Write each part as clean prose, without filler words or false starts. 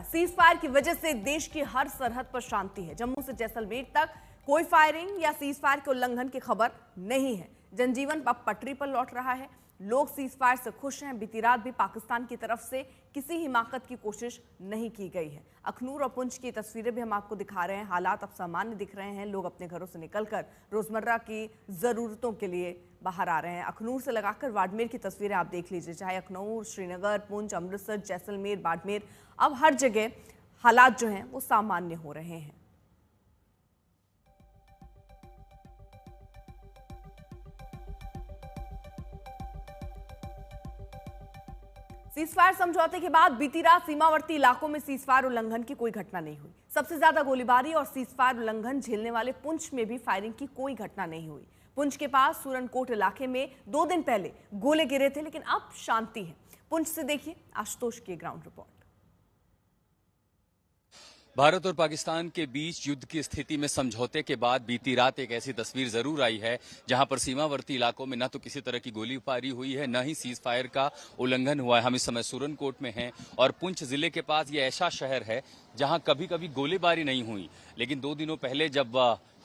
Cease fire की वजह से देश की हर सरहद पर शांति है। जम्मू से जैसलमेर तक कोई फायरिंग या सीज फायर के उल्लंघन की खबर नहीं है। जनजीवन अब पटरी पर लौट रहा है। लोग सीज फायर से खुश हैं। बीती रात भी पाकिस्तान की तरफ से किसी हिमाकत की कोशिश नहीं की गई है। अखनूर और पुंछ की तस्वीरें भी हम आपको दिखा रहे हैं। हालात अब सामान्य दिख रहे हैं। लोग अपने घरों से निकलकर रोजमर्रा की जरूरतों के लिए बाहर आ रहे हैं। अखनूर से लगाकर बाड़मेर की तस्वीरें आप देख लीजिए। चाहे अखनूर, श्रीनगर, पुंछ, अमृतसर, जैसलमेर, बाड़मेर, अब हर जगह हालात जो हैं वो सामान्य हो रहे हैं। सीजफायर समझौते के बाद बीती रात सीमावर्ती इलाकों में सीजफायर उल्लंघन की कोई घटना नहीं हुई। सबसे ज्यादा गोलीबारी और सीजफायर उल्लंघन झेलने वाले पुंछ में भी फायरिंग की कोई घटना नहीं हुई। पुंछ के पास सूरनकोट इलाके में 2 दिन पहले गोले गिरे थे, लेकिन अब शांति है। पुंछ से देखिए आशुतोष की ग्राउंड रिपोर्ट। भारत और पाकिस्तान के बीच युद्ध की स्थिति में समझौते के बाद बीती रात एक ऐसी तस्वीर जरूर आई है जहां पर सीमावर्ती इलाकों में न तो किसी तरह की गोलीबारी हुई है, न ही सीज फायर का उल्लंघन हुआ है। हम इस समय सूरनकोट में हैं और पुंछ जिले के पास ये ऐसा शहर है जहां कभी कभी गोलीबारी नहीं हुई, लेकिन 2 दिनों पहले जब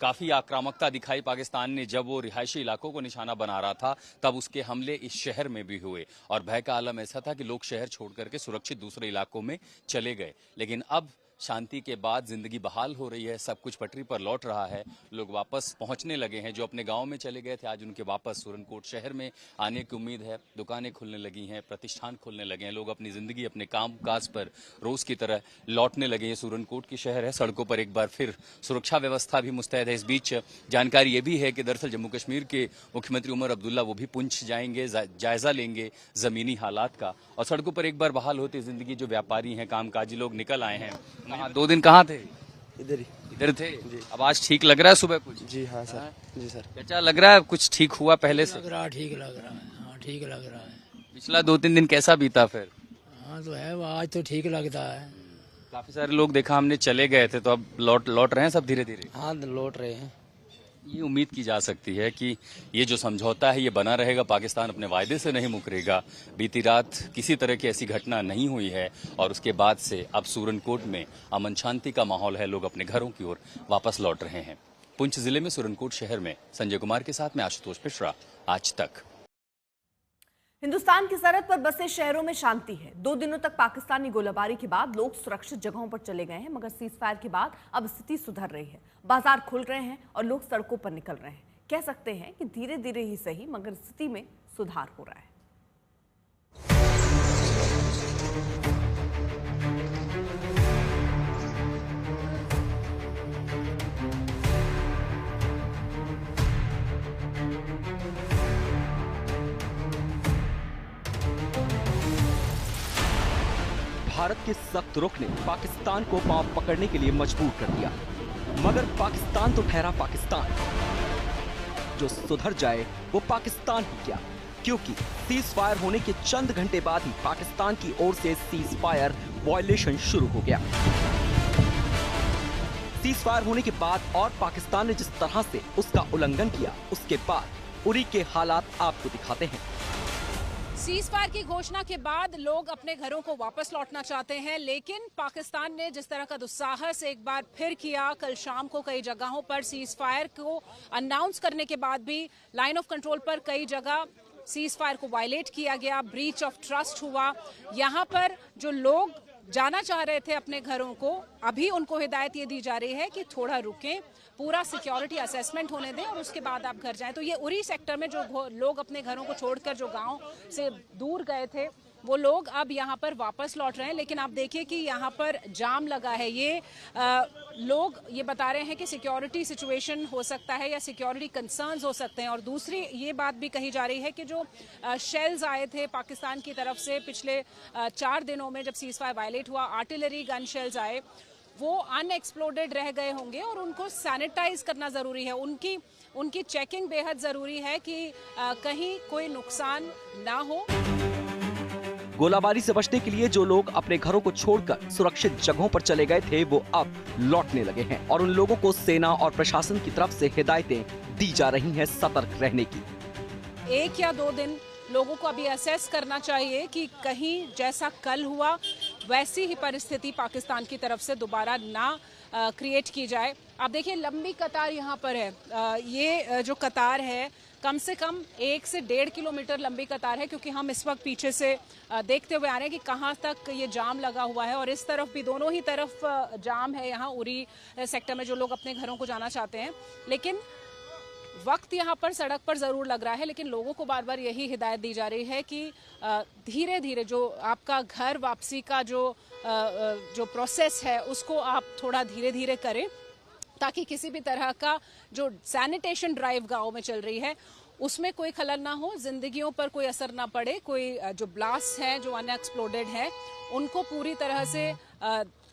काफी आक्रामकता दिखाई पाकिस्तान ने, जब वो रिहायशी इलाकों को निशाना बना रहा था, तब उसके हमले इस शहर में भी हुए और भय का आलम ऐसा था कि लोग शहर छोड़ करके सुरक्षित दूसरे इलाकों में चले गए। लेकिन अब शांति के बाद जिंदगी बहाल हो रही है, सब कुछ पटरी पर लौट रहा है। लोग वापस पहुंचने लगे हैं। जो अपने गांव में चले गए थे, आज उनके वापस सूरनकोट शहर में आने की उम्मीद है। दुकानें खुलने लगी हैं, प्रतिष्ठान खुलने लगे हैं। लोग अपनी जिंदगी, अपने काम काज पर रोज की तरह लौटने लगे हैं। सूरनकोट की शहर है, सड़कों पर एक बार फिर सुरक्षा व्यवस्था भी मुस्तैद है। इस बीच जानकारी ये भी है कि दरअसल जम्मू कश्मीर के मुख्यमंत्री उमर अब्दुल्ला वो भी पुंछ जाएंगे, जायजा लेंगे जमीनी हालात का, और सड़कों पर एक बार बहाल होती जिंदगी जो व्यापारी हैं, कामकाजी लोग निकल आए हैं। 2 दिन कहाँ थे? इधर थे जी। अब आज ठीक लग रहा है सुबह कुछ? जी हाँ सर। जी सर। क्या लग रहा है, कुछ ठीक हुआ पहले से? ठीक लग रहा है। हाँ ठीक लग रहा है। पिछला 2-3 दिन कैसा बीता फिर? हाँ तो है, आज तो ठीक लगता है। काफी सारे लोग देखा हमने चले गए थे, तो अब लौट रहे हैं सब धीरे धीरे? हाँ लौट रहे हैं। ये उम्मीद की जा सकती है कि ये जो समझौता है ये बना रहेगा, पाकिस्तान अपने वायदे से नहीं मुकरेगा। बीती रात किसी तरह की ऐसी घटना नहीं हुई है और उसके बाद से अब सूरनकोट में अमन शांति का माहौल है। लोग अपने घरों की ओर वापस लौट रहे हैं। पुंछ जिले में सूरनकोट शहर में संजय कुमार के साथ में आशुतोष मिश्रा, आज तक। हिंदुस्तान की सरहद पर बसे शहरों में शांति है। 2 दिनों तक पाकिस्तानी गोलाबारी के बाद लोग सुरक्षित जगहों पर चले गए हैं, मगर सीज फायर के बाद अब स्थिति सुधर रही है। बाजार खुल रहे हैं और लोग सड़कों पर निकल रहे हैं। कह सकते हैं कि धीरे धीरे ही सही, मगर स्थिति में सुधार हो रहा है। भारत के सख्त रुख ने पाकिस्तान को पांव पकड़ने के लिए मजबूर कर दिया, मगर पाकिस्तान तो ठहरा पाकिस्तान। जो सुधर जाए वो पाकिस्तान ही क्या, क्योंकि सीज फायर होने के चंद घंटे बाद ही पाकिस्तान की ओर से सीज फायर वायलेशन शुरू हो गया। सीज फायर होने के बाद और पाकिस्तान ने जिस तरह से उसका उल्लंघन किया, उसके बाद उरी के हालात आपको दिखाते हैं। सीज फायर की घोषणा के बाद लोग अपने घरों को वापस लौटना चाहते हैं, लेकिन पाकिस्तान ने जिस तरह का दुस्साहस एक बार फिर किया, कल शाम को कई जगहों पर सीज फायर को अनाउंस करने के बाद भी लाइन ऑफ कंट्रोल पर कई जगह सीज फायर को वायलेट किया गया, ब्रीच ऑफ ट्रस्ट हुआ। यहाँ पर जो लोग जाना चाह रहे थे अपने घरों को, अभी उनको हिदायत ये दी जा रही है कि थोड़ा रुकें, पूरा सिक्योरिटी असेसमेंट होने दें और उसके बाद आप घर जाएं। तो ये उरी सेक्टर में जो लोग अपने घरों को छोड़कर जो गांव से दूर गए थे, वो लोग अब यहाँ पर वापस लौट रहे हैं। लेकिन आप देखिए कि यहाँ पर जाम लगा है। ये लोग ये बता रहे हैं कि सिक्योरिटी सिचुएशन हो सकता है या सिक्योरिटी कंसर्न्स हो सकते हैं। और दूसरी ये बात भी कही जा रही है कि जो शेल्स आए थे पाकिस्तान की तरफ से पिछले 4 दिनों में, जब सीज फायर वायलेट हुआ, आर्टिलरी गन शेल्स आए, वो अनएक्सप्लोडेड रह गए होंगे और उनको सैनिटाइज करना ज़रूरी है। उनकी चेकिंग बेहद ज़रूरी है कि कहीं कोई नुकसान ना हो। गोलाबारी से बचने के लिए जो लोग अपने घरों को छोड़कर सुरक्षित जगहों पर चले गए थे, वो अब लौटने लगे हैं और उन लोगों को सेना और प्रशासन की तरफ से हिदायतें दी जा रही हैं सतर्क रहने की। 1 या 2 दिन लोगों को अभी असेस करना चाहिए कि कहीं जैसा कल हुआ वैसी ही परिस्थिति पाकिस्तान की तरफ से दोबारा ना क्रिएट की जाए। आप देखिए लंबी कतार यहाँ पर है। ये जो कतार है कम से कम 1 से 1.5 किलोमीटर लंबी कतार है, क्योंकि हम इस वक्त पीछे से देखते हुए आ रहे हैं कि कहाँ तक ये जाम लगा हुआ है। और इस तरफ भी, दोनों ही तरफ जाम है यहाँ उरी सेक्टर में, जो लोग अपने घरों को जाना चाहते हैं। लेकिन वक्त यहाँ पर सड़क पर ज़रूर लग रहा है, लेकिन लोगों को बार बार यही हिदायत दी जा रही है कि धीरे धीरे जो आपका घर वापसी का जो प्रोसेस है उसको आप थोड़ा धीरे धीरे करें, ताकि किसी भी तरह का जो सैनिटेशन ड्राइव गांव में चल रही है उसमें कोई खलल ना हो, जिंदगियों पर कोई असर ना पड़े। कोई जो ब्लास्ट हैं जो अनएक्सप्लोडेड है उनको पूरी तरह से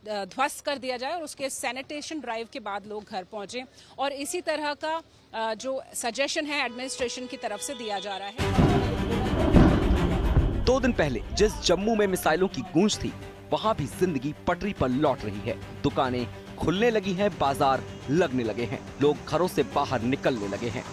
ध्वस्त कर दिया जाए और उसके सैनिटेशन ड्राइव के बाद लोग घर पहुंचे। और इसी तरह का जो सजेशन है एडमिनिस्ट्रेशन की तरफ से दिया जा रहा है। 2 दिन पहले जिस जम्मू में मिसाइलों की गूंज थी, वहाँ भी जिंदगी पटरी पर लौट रही है। दुकानें खुलने लगी हैं, बाजार लगने लगे हैं, लोग घरों से बाहर निकलने लगे हैं।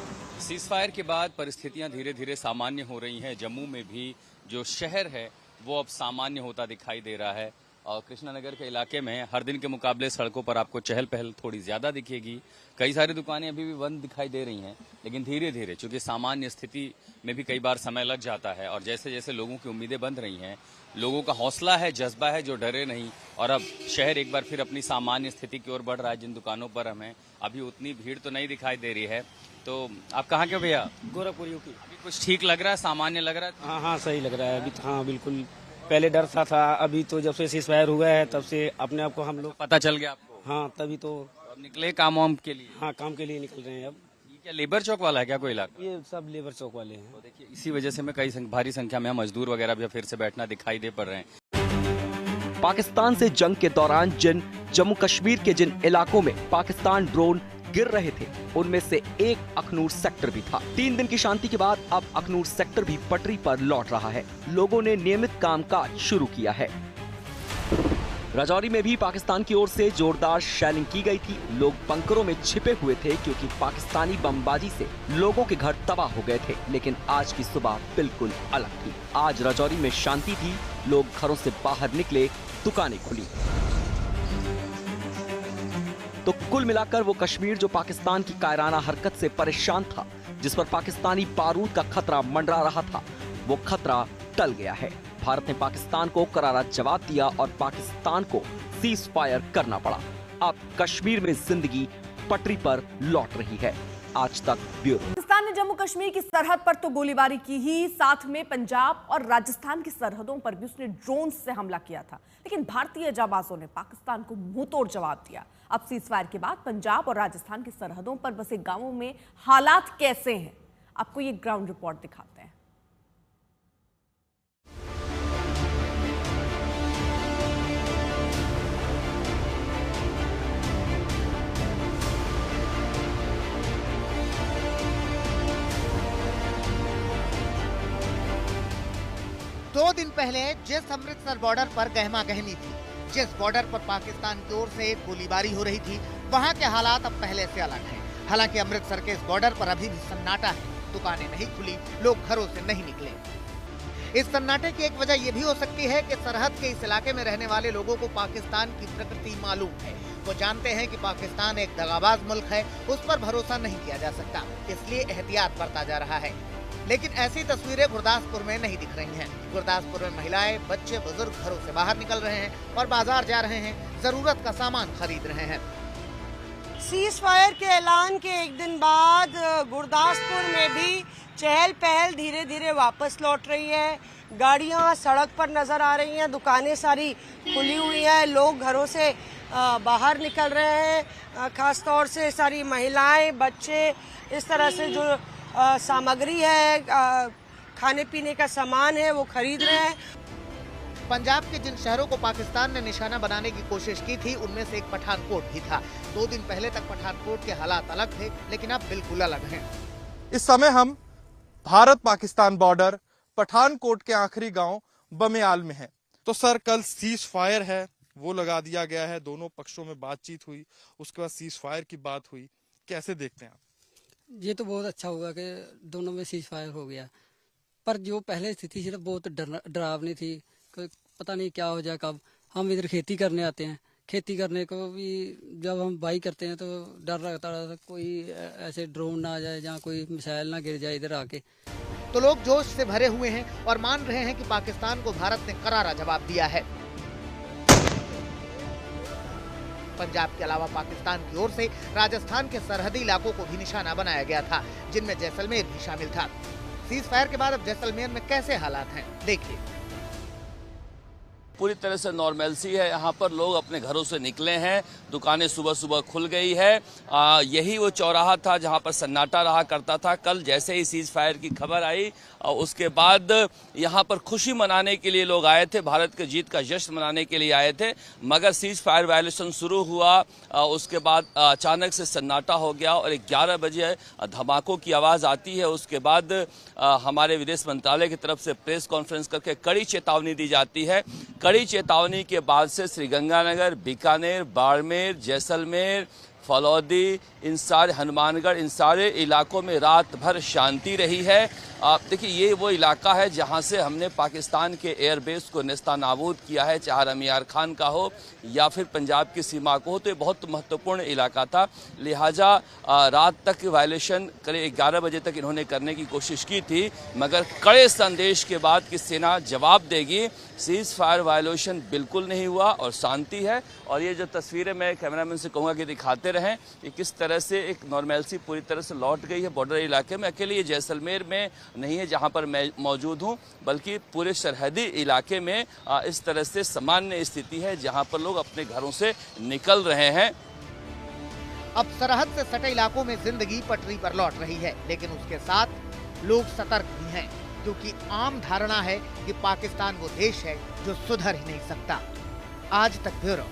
सीज फायर के बाद परिस्थितियां धीरे धीरे सामान्य हो रही हैं। जम्मू में भी जो शहर है वो अब सामान्य होता दिखाई दे रहा है। और कृष्णानगर के इलाके में हर दिन के मुकाबले सड़कों पर आपको चहल पहल थोड़ी ज्यादा दिखेगी। कई सारी दुकानें अभी भी बंद दिखाई दे रही हैं, लेकिन धीरे धीरे, चूंकि सामान्य स्थिति में भी कई बार समय लग जाता है, और जैसे जैसे लोगों की उम्मीदें बंध रही हैं, लोगों का हौसला है, जज्बा है जो डरे नहीं, और अब शहर एक बार फिर अपनी सामान्य स्थिति की ओर बढ़ रहा है। जिन दुकानों पर हमें अभी उतनी भीड़ तो नहीं दिखाई दे रही है। तो आप कहाँ के भैया? गोरखपुर यूपी। अभी कुछ ठीक लग रहा है, सामान्य लग रहा है? हाँ सही लग रहा है अभी तो। हाँ बिल्कुल, पहले डर सा था, अभी तो जब से सीज फायर हुआ है तब से अपने आप को हम लोग पता चल गया आपको? हाँ तभी तो। अब निकले काम वाम के लिए? हाँ काम के लिए निकल रहे हैं अब। ये क्या लेबर चौक वाला है क्या कोई इलाका? ये सब लेबर चौक वाले हैं। तो देखिए इसी वजह से में भारी संख्या में मजदूर वगैरह भी फिर से बैठना दिखाई दे पड़ रहे हैं। पाकिस्तान से जंग के दौरान जम्मू कश्मीर के जिन इलाकों में पाकिस्तान ड्रोन गिर रहे थे, उनमें से एक अखनूर सेक्टर भी था। 3 दिन की शांति के बाद अब अखनूर सेक्टर भी पटरी पर लौट रहा है। लोगों ने नियमित कामकाज शुरू किया है। राजौरी में भी पाकिस्तान की ओर से जोरदार शेलिंग की गई थी। लोग बंकरों में छिपे हुए थे, क्योंकि पाकिस्तानी बमबाजी से लोगों के घर तबाह हो गए थे। लेकिन आज की सुबह बिल्कुल अलग थी। आज राजौरी में शांति थी, लोग घरों से बाहर निकले, दुकानें खुली। तो कुल मिलाकर वो कश्मीर जो पाकिस्तान की कायराना हरकत से परेशान था, जिस पर पाकिस्तानी बारूद का खतरा मंडरा रहा था, वो खतरा टल गया है। भारत ने पाकिस्तान को करारा जवाब दिया और पाकिस्तान को सीज फायर करना पड़ा। अब कश्मीर में जिंदगी पटरी पर लौट रही है। आज तक ब्यूरो। पाकिस्तान ने जम्मू कश्मीर की सरहद पर तो गोलीबारी की ही, साथ में पंजाब और राजस्थान की सरहदों पर भी उसने ड्रोन से हमला किया था। लेकिन भारतीय जाबाजों ने पाकिस्तान को मुंहतोड़ जवाब दिया। अब सीज फायर के बाद पंजाब और राजस्थान की सरहदों पर बसे गांवों में हालात कैसे हैं, आपको ये ग्राउंड रिपोर्ट दिखाते हैं। दो दिन पहले जिस अमृतसर बॉर्डर पर गहमा गहमी थी, जिस बॉर्डर पर पाकिस्तान की ओर से गोलीबारी हो रही थी, वहां के हालात अब पहले से अलग हैं। हालांकि अमृतसर के इस बॉर्डर पर अभी भी सन्नाटा है, दुकानें नहीं खुली, लोग घरों से नहीं निकले। इस सन्नाटे की एक वजह यह भी हो सकती है कि सरहद के इस इलाके में रहने वाले लोगों को पाकिस्तान की प्रकृति मालूम है। वो जानते हैं कि पाकिस्तान एक दगाबाज मुल्क है, उस पर भरोसा नहीं किया जा सकता, इसलिए एहतियात बरता जा रहा है। लेकिन ऐसी तस्वीरें गुरदासपुर में नहीं दिख रही हैं। गुरदासपुर में महिलाएं, बच्चे, बुजुर्ग घरों से बाहर निकल रहे हैं और बाजार जा रहे हैं, जरूरत का सामान खरीद रहे हैं। सीज फायर के ऐलान के एक दिन बाद गुरदासपुर में भी चहल पहल धीरे धीरे वापस लौट रही है। गाड़ियां सड़क पर नजर आ रही हैं, दुकानें सारी खुली हुई हैं, लोग घरों से बाहर निकल रहे हैं। खास तौर से सारी महिलाएं, बच्चे, इस तरह से जो सामग्री है, खाने पीने का सामान है, वो खरीद रहे हैं। पंजाब के जिन शहरों को पाकिस्तान ने निशाना बनाने की कोशिश की थी, उनमें से एक पठानकोट भी था। 2 दिन पहले तक पठानकोट के हालात अलग थे, लेकिन अब बिल्कुल अलग हैं। इस समय हम भारत पाकिस्तान बॉर्डर पठानकोट के आखिरी गांव बमियाल में हैं। तो सर, कल सीज फायर है वो लगा दिया गया है, दोनों पक्षों में बातचीत हुई, उसके बाद सीज फायर की बात हुई, कैसे देखते हैं आप? ये तो बहुत अच्छा हुआ कि दोनों में सीज फायर हो गया, पर जो पहले स्थिति थी बहुत डरावनी थी, पता नहीं क्या हो जाए कब। हम इधर खेती करने आते हैं। खेती करने को भी जब हम बाई करते हैं तो डर लगता है कोई ऐसे ड्रोन ना आ जाए, जहाँ कोई मिसाइल ना गिर जाए इधर आके। तो लोग जोश से भरे हुए हैं और मान रहे हैं कि पाकिस्तान को भारत ने करारा जवाब दिया है। पंजाब के अलावा पाकिस्तान की ओर से राजस्थान के सरहदी इलाकों को भी निशाना बनाया गया था, जिनमें जैसलमेर भी शामिल था। सीज फायर के बाद अब जैसलमेर में कैसे हालात हैं, देखिए। पूरी तरह से नॉर्मलसी है, यहाँ पर लोग अपने घरों से निकले हैं, दुकानें सुबह सुबह खुल गई है। यही वो चौराहा था जहाँ पर सन्नाटा रहा करता था। कल जैसे ही सीज फायर की खबर आई उसके बाद यहाँ पर खुशी मनाने के लिए लोग आए थे, भारत की जीत का जश्न मनाने के लिए आए थे। मगर सीज फायर वायलेशन शुरू हुआ, उसके बाद अचानक से सन्नाटा हो गया और 11 बजे धमाकों की आवाज़ आती है। उसके बाद हमारे विदेश मंत्रालय की तरफ से प्रेस कॉन्फ्रेंस करके कड़ी चेतावनी दी जाती है। कड़ी चेतावनी के बाद से श्रीगंगानगर, बीकानेर, बाड़मेर, जैसलमेर, फलौदी, इन सारे हनुमानगढ़, इन सारे इलाकों में रात भर शांति रही है। देखिए, ये वो इलाका है जहां से हमने पाकिस्तान के एयरबेस को नेस्तानाबूद किया है, चाहे रमियार खान का हो या फिर पंजाब की सीमा को हो। तो ये बहुत महत्वपूर्ण इलाका था, लिहाजा रात तक वायलेशन करीब 11 बजे तक इन्होंने करने की कोशिश की थी। मगर कड़े संदेश के बाद कि सेना जवाब देगी, सीज फायर वायलेशन बिल्कुल नहीं हुआ और शांति है। और ये जो तस्वीरें मैं कैमरामैन से कहूँगा कि दिखाते रहें कि किस तरह से एक नॉर्मलसी पूरी तरह से लौट गई है बॉर्डर इलाके में। अकेले ये जैसलमेर में नहीं है जहां पर मैं मौजूद हूं, बल्कि पूरे सरहदी इलाके में इस तरह से सामान्य स्थिति है जहां पर लोग अपने घरों से निकल रहे हैं। अब सरहद से सटे इलाकों में जिंदगी पटरी पर लौट रही है, लेकिन उसके साथ लोग सतर्क भी हैं, क्योंकि आम धारणा है कि पाकिस्तान वो देश है जो सुधर ही नहीं सकता। आज तक ब्यूरो।